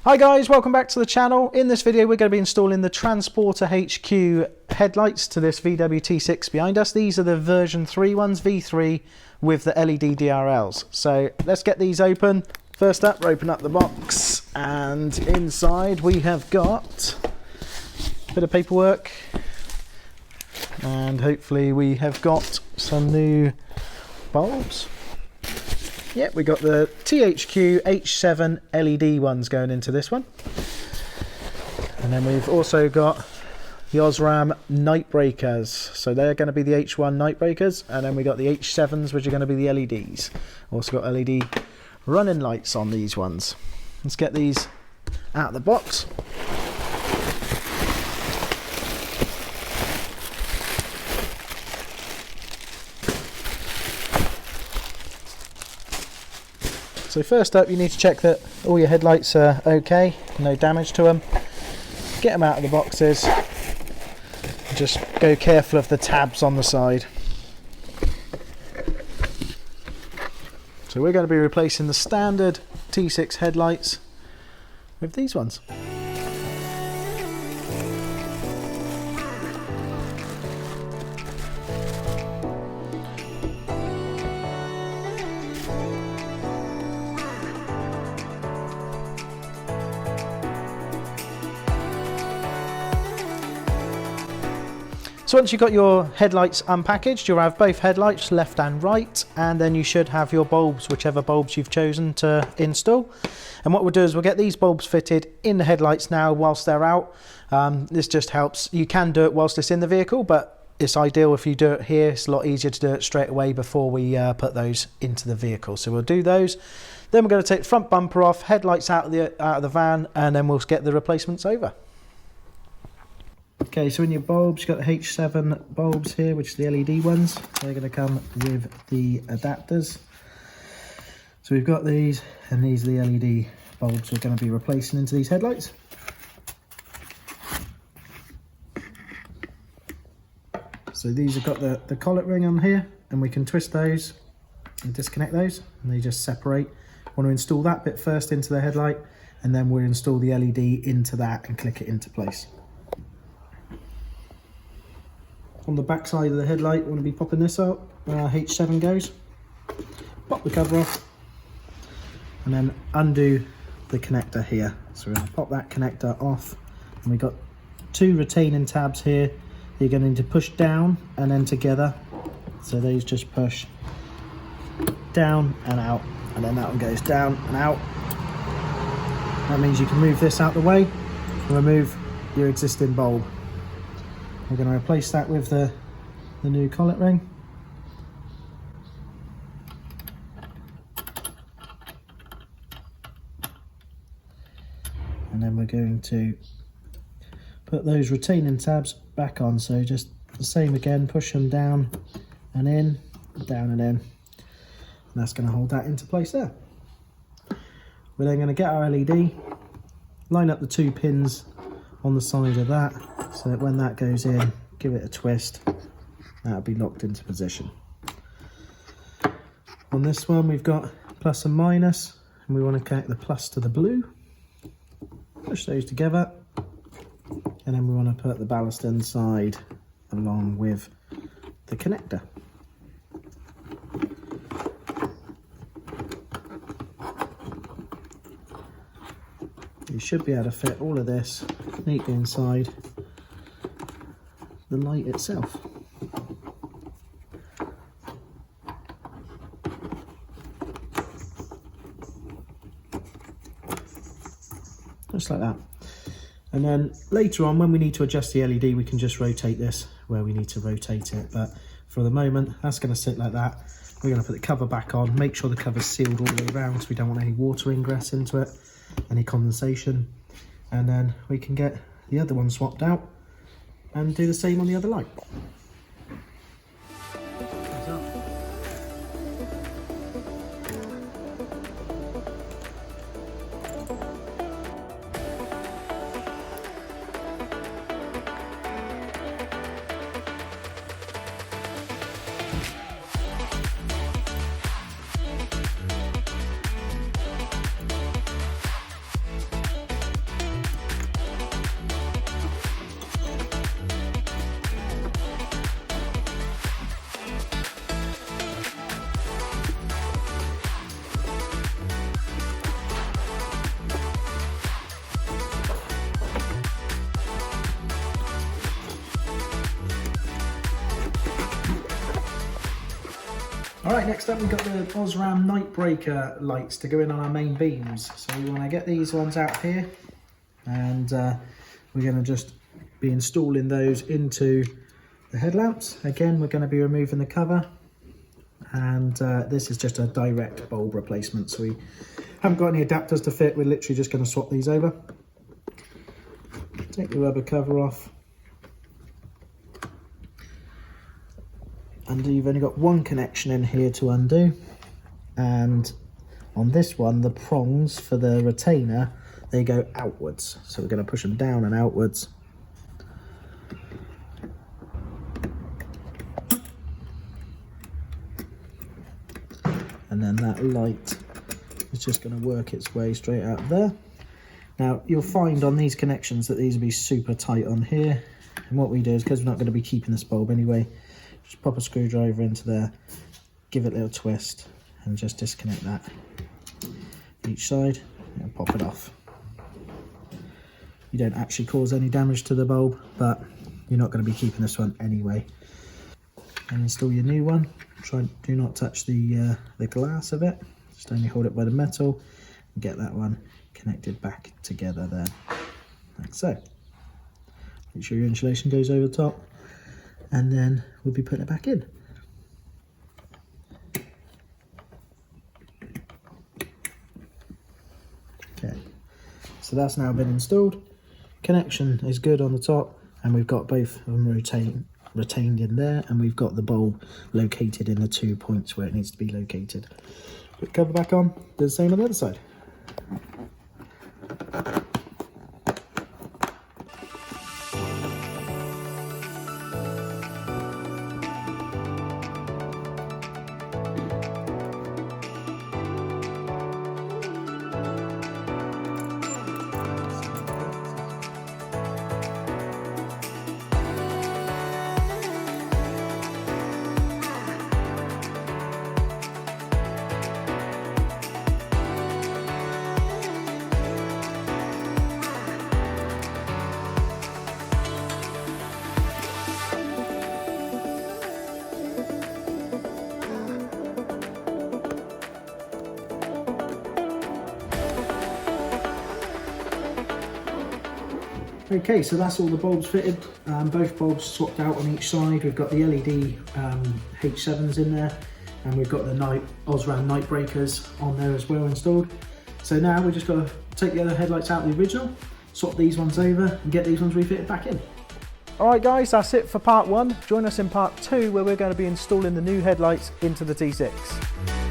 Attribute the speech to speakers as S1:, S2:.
S1: Hi guys, welcome back to the channel. In this video we're going to be installing the Transporter HQ headlights to this VW T6 behind us. These are the version 3 ones, V3, with the LED DRLs. So let's get these open. First up, we'll open up the box, and inside we have got a bit of paperwork, and hopefully we have got some new bulbs. Yep, we got the THQ H7 LED ones going into this one. And then we've also got the Osram Nightbreakers. So they're going to be the H1 Nightbreakers. And then we got the H7s, which are going to be the LEDs. Also got LED running lights on these ones. Let's get these out of the box. So first up, you need to check that all your headlights are okay, no damage to them. Get them out of the boxes. Just go careful of the tabs on the side. So we're going to be replacing the standard T6 headlights with these ones. So once you've got your headlights unpackaged, you'll have both headlights, left and right, and then you should have your bulbs, whichever bulbs you've chosen to install. And what we'll do is we'll get these bulbs fitted in the headlights now whilst they're out. This just helps. You can do it whilst it's in the vehicle, but it's ideal if you do it here. It's a lot easier to do it straight away before we put those into the vehicle. So we'll do those. Then we're going to take the front bumper off, headlights out of the van, and then we'll get the replacements over. Okay, so in your bulbs, you've got the H7 bulbs here, which are the LED ones. They're going to come with the adapters. So we've got these, and these are the LED bulbs we're going to be replacing into these headlights. So these have got the collet ring on here, and we can twist those and disconnect those, and they just separate. Want to install that bit first into the headlight, and then we'll install the LED into that and click it into place. On the back side of the headlight, we're going to be popping this out where our H7 goes. Pop the cover off, and then undo the connector here. So we're going to pop that connector off, and we've got two retaining tabs here. You're going to need to push down and then together. So these just push down and out, and then that one goes down and out. That means you can move this out the way and remove your existing bulb. We're going to replace that with the new collet ring. And then we're going to put those retaining tabs back on. So just the same again, push them down and in, down and in. And that's going to hold that into place there. We're then going to get our LED, line up the two pins on the side of that, so that when that goes in, give it a twist, that'll be locked into position. On this one we've got plus and minus, and we want to connect the plus to the blue. Push those together, and then we want to put the ballast inside along with the connector. You should be able to fit all of this neatly inside the light itself. Just like that. And then later on, when we need to adjust the LED, we can just rotate this where we need to rotate it. But for the moment, that's going to sit like that. We're going to put the cover back on, make sure the cover's sealed all the way around because we don't want any water ingress into it, any condensation. And then we can get the other one swapped out and do the same on the other light. Alright, next up we've got the Osram Nightbreaker lights to go in on our main beams. So we want to get these ones out here, and we're going to just be installing those into the headlamps. Again, we're going to be removing the cover, and this is just a direct bulb replacement, so we haven't got any adapters to fit. We're literally just going to swap these over. Take the rubber cover off, and you've only got one connection in here to undo, and on this one the prongs for the retainer, they go outwards, so we're going to push them down and outwards. And then that light is just going to work its way straight out there. Now you'll find on these connections that these will be super tight on here, and what we do is, because we're not going to be keeping this bulb anyway, just pop a screwdriver into there, give it a little twist, and just disconnect that each side and pop it off. You don't actually cause any damage to the bulb, but you're not going to be keeping this one anyway. And install your new one. Do not touch the glass of it, just only hold it by the metal and get that one connected back together there, like so. Make sure your insulation goes over the top, and then we'll be putting it back in. Okay, so that's now been installed. Connection is good on the top, and we've got both of them retained in there, and we've got the bulb located in the 2 points where it needs to be located. Put the cover back on, do the same on the other side. Okay, so that's all the bulbs fitted. Both bulbs swapped out on each side. We've got the LED H7s in there, and we've got the Osram Nightbreakers on there as well installed. So now we've just got to take the other headlights out of the original, swap these ones over, and get these ones refitted back in. Alright guys, that's it for part 1. Join us in part 2, where we're going to be installing the new headlights into the T6.